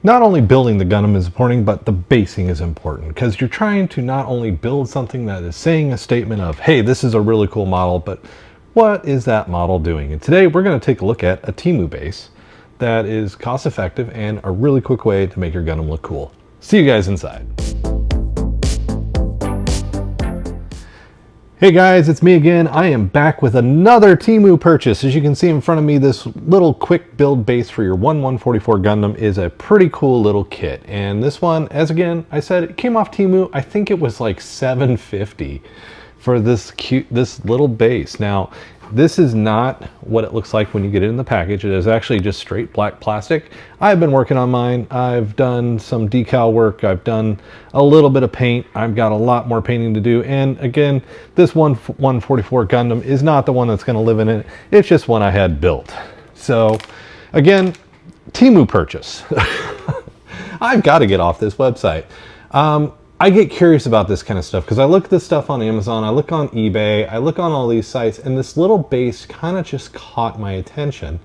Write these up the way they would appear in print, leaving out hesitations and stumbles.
not only building the Gundam is important, but the basing is important, because you're trying to not only build something that is saying a statement of, hey, this is a really cool model, but what is that model doing? And today we're going to take a look at a Temu base that is cost effective and a really quick way to make your Gundam look cool. See you guys inside. Hey guys, it's me again. I am back with another Temu purchase. As you can see in front of me, this little quick build base for your 1/144 Gundam is a pretty cool little kit. And this one, as again, I said, it came off Temu. I think it was like $7.50 for this little base. Now, this is not what it looks like when you get it in the package. It is actually just straight black plastic. I've been working on mine. I've done some decal work. I've done a little bit of paint. I've got a lot more painting to do. And again, this 1/144 Gundam is not the one that's going to live in it. It's just one I had built. So again, Temu purchase. I've got to get off this website. I get curious about this kind of stuff because I look at this stuff on Amazon, I look on eBay, I look on all these sites, and this little base kind of just caught my attention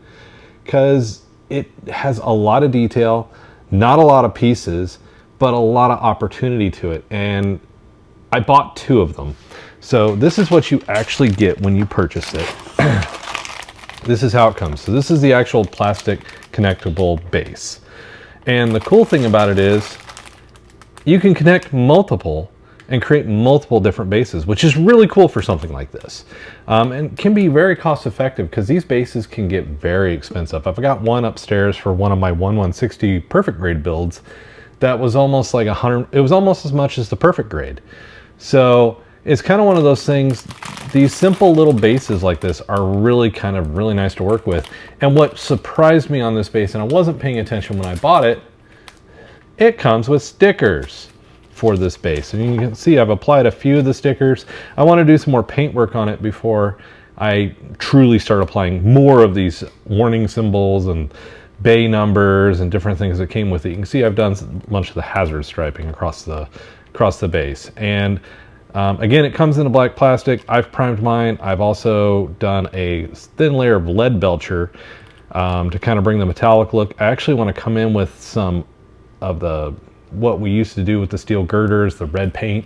because it has a lot of detail, not a lot of pieces, but a lot of opportunity to it. And I bought 2 of them. So this is what you actually get when you purchase it. This is how it comes. So this is the actual plastic connectable base. And the cool thing about it is you can connect multiple and create multiple different bases, which is really cool for something like this. And can be very cost effective because these bases can get very expensive. I've got one upstairs for one of my 1/160 perfect grade builds that was almost like 100, it was almost as much as the perfect grade. So it's kind of one of those things, these simple little bases like this are really nice to work with. And what surprised me on this base, and I wasn't paying attention when I bought it, it comes with stickers for this base. And you can see I've applied a few of the stickers. I want to do some more paint work on it before I truly start applying more of these warning symbols and bay numbers and different things that came with it. You can see I've done a bunch of the hazard striping across the base. And again, it comes in a black plastic. I've primed mine. I've also done a thin layer of lead belcher to kind of bring the metallic look. I actually want to come in with some of what we used to do with the steel girders, the red paint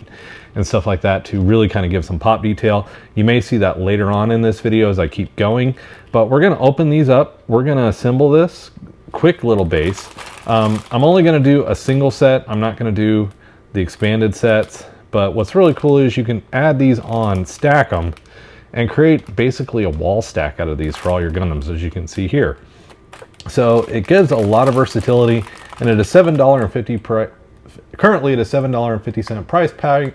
and stuff like that to really kind of give some pop detail. You may see that later on in this video as I keep going, but we're going to open these up. We're going to assemble this quick little base. I'm only going to do a single set. I'm not going to do the expanded sets, but what's really cool is you can add these on, stack them, and create basically a wall stack out of these for all your Gundams, as you can see here. So it gives a lot of versatility. And at a $7.50 currently at a $7.50 price tag,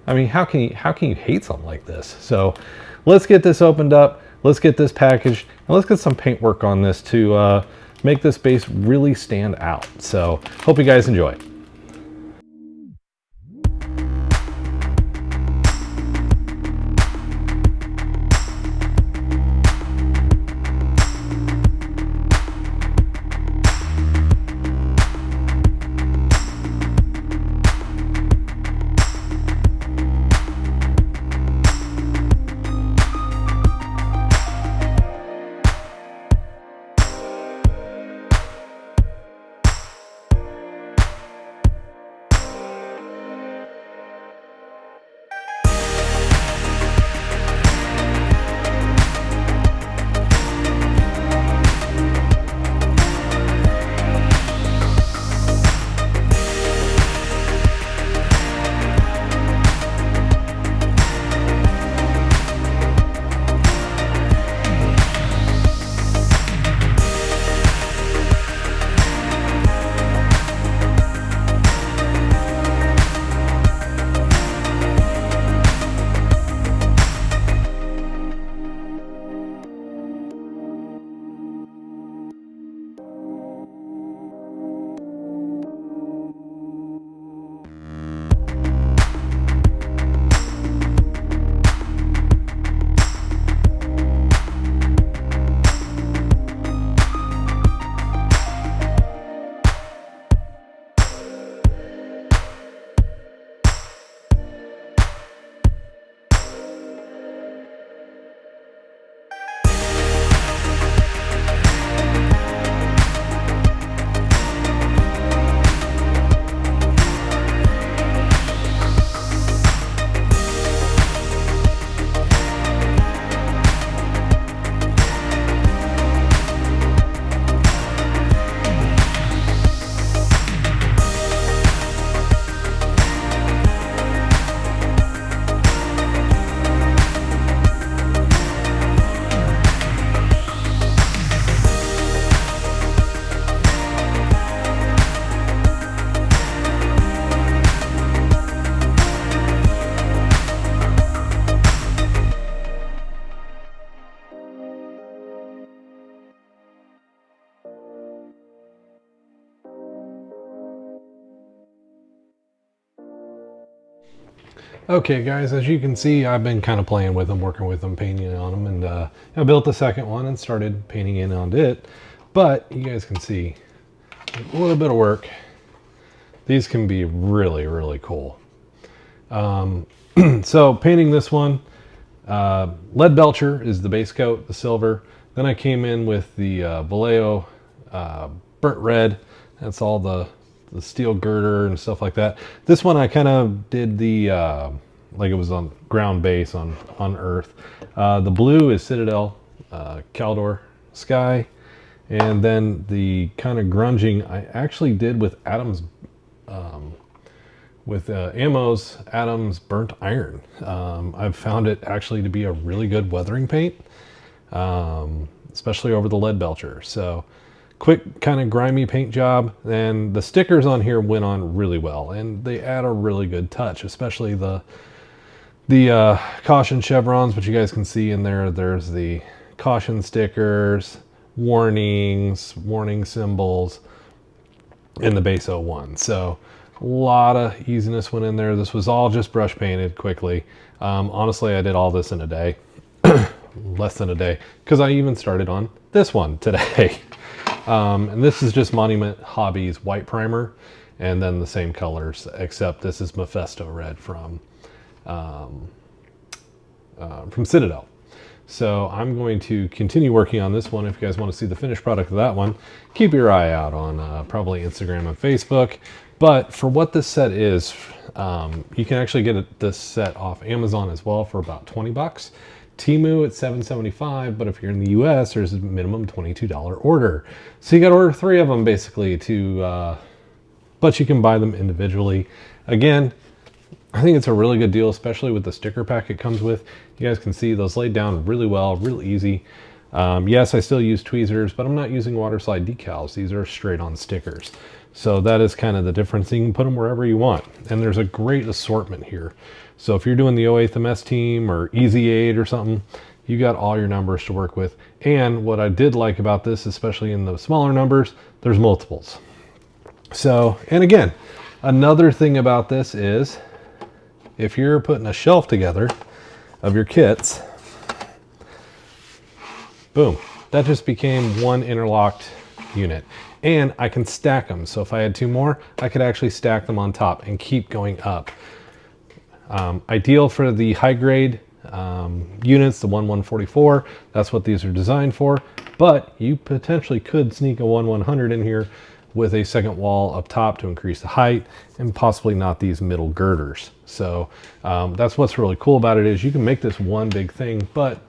I mean, how can you hate something like this? So let's get this opened up, let's get this packaged, and let's get some paint work on this to make this base really stand out. So hope you guys enjoy. Okay guys, as you can see, I've been kind of playing with them, working with them, painting on them, and I built the second one and started painting in on it. But you guys can see a little bit of work. These can be really, really cool. So painting this one, lead belcher is the base coat, the silver. Then I came in with the Vallejo burnt red. That's all the steel girder and stuff like that. This one I kind of did the like it was on ground base on earth. The blue is Citadel Caldor Sky, and then the kind of grunging I actually did with Adams Ammo's Adams burnt iron. I've found it actually to be a really good weathering paint, especially over the lead belcher. So quick kind of grimy paint job, and the stickers on here went on really well, and they add a really good touch, especially the caution chevrons, which you guys can see in there. There's the caution stickers, warnings, warning symbols in the base 01. So a lot of easiness went in there. This was all just brush painted quickly. Honestly, I did all this in a day, less than a day, because I even started on this one today. And this is just Monument Hobbies white primer, and then the same colors, except this is Mephisto red from Citadel. So I'm going to continue working on this one. If you guys want to see the finished product of that one, keep your eye out on probably Instagram and Facebook. But for what this set is, you can actually get this set off Amazon as well for about 20 bucks. Temu at $7.75, but if you're in the US, there's a minimum $22 order. So you got to order 3 of them basically but you can buy them individually. Again, I think it's a really good deal, especially with the sticker pack it comes with. You guys can see those laid down really well, real easy. Yes, I still use tweezers, but I'm not using water slide decals. These are straight on stickers. So that is kind of the difference. You can put them wherever you want. And there's a great assortment here. So if you're doing the 08th MS team or Easy 8 or something, you got all your numbers to work with. And what I did like about this, especially in the smaller numbers, there's multiples. So, and again, another thing about this is if you're putting a shelf together of your kits, boom, that just became one interlocked unit. And I can stack them. So if I had 2 more, I could actually stack them on top and keep going up. Ideal for the high grade units, the 1144. That's what these are designed for. But you potentially could sneak a 1100 in here with a second wall up top to increase the height, and possibly not these middle girders. So that's what's really cool about it, is you can make this one big thing, but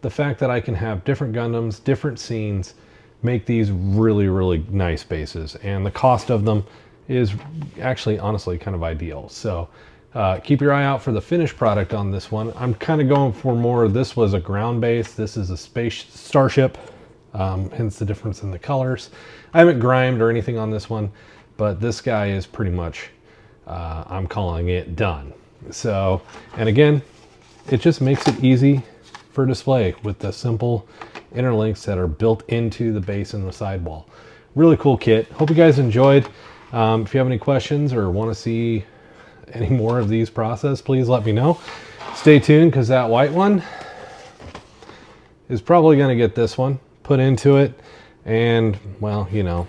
the fact that I can have different Gundams, different scenes, make these really, really nice bases, and the cost of them is actually honestly kind of ideal. So keep your eye out for the finished product on this one. I'm kind of going for more, this was a ground base, this is a space starship, hence the difference in the colors. I haven't grimed or anything on this one, but this guy is pretty much, I'm calling it done. So, and again, it just makes it easy for display with the simple interlinks that are built into the base and the sidewall. Really cool kit. Hope you guys enjoyed. If you have any questions or want to see any more of these process, please let me know. Stay tuned, because that white one is probably going to get this one put into it. And well, you know,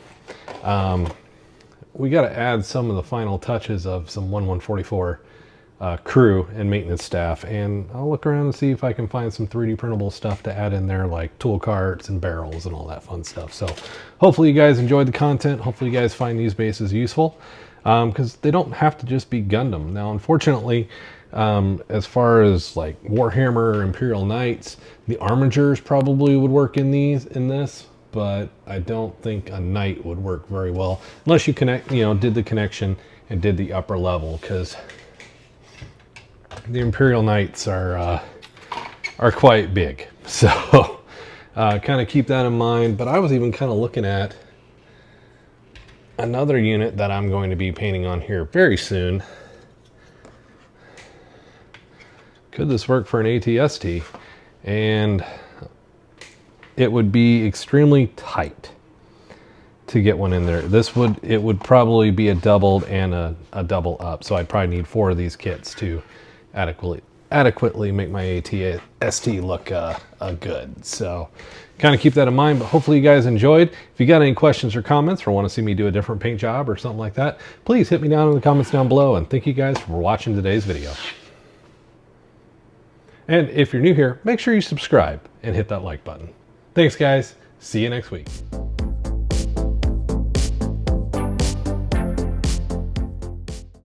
we got to add some of the final touches of some 1144 crew and maintenance staff, and I'll look around and see if I can find some 3D printable stuff to add in there, like tool carts and barrels and all that fun stuff. So hopefully you guys enjoyed the content. Hopefully you guys find these bases useful, because they don't have to just be Gundam. Now, unfortunately, as far as like Warhammer or Imperial Knights, the armatures probably would work in this, but I don't think a Knight would work very well unless you did the connection and did the upper level, because the Imperial Knights are quite big. So kind of keep that in mind. But I was even kind of looking at another unit that I'm going to be painting on here very soon. Could this work for an ATST? And it would be extremely tight to get one in there. It would probably be a doubled and a double up. So I'd probably need 4 of these kits to adequately make my AT-ST look good. So kind of keep that in mind, but hopefully you guys enjoyed. If you got any questions or comments or want to see me do a different paint job or something like that, please hit me down in the comments down below, and thank you guys for watching today's video. And if you're new here, make sure you subscribe and hit that like button. Thanks guys, see you next week.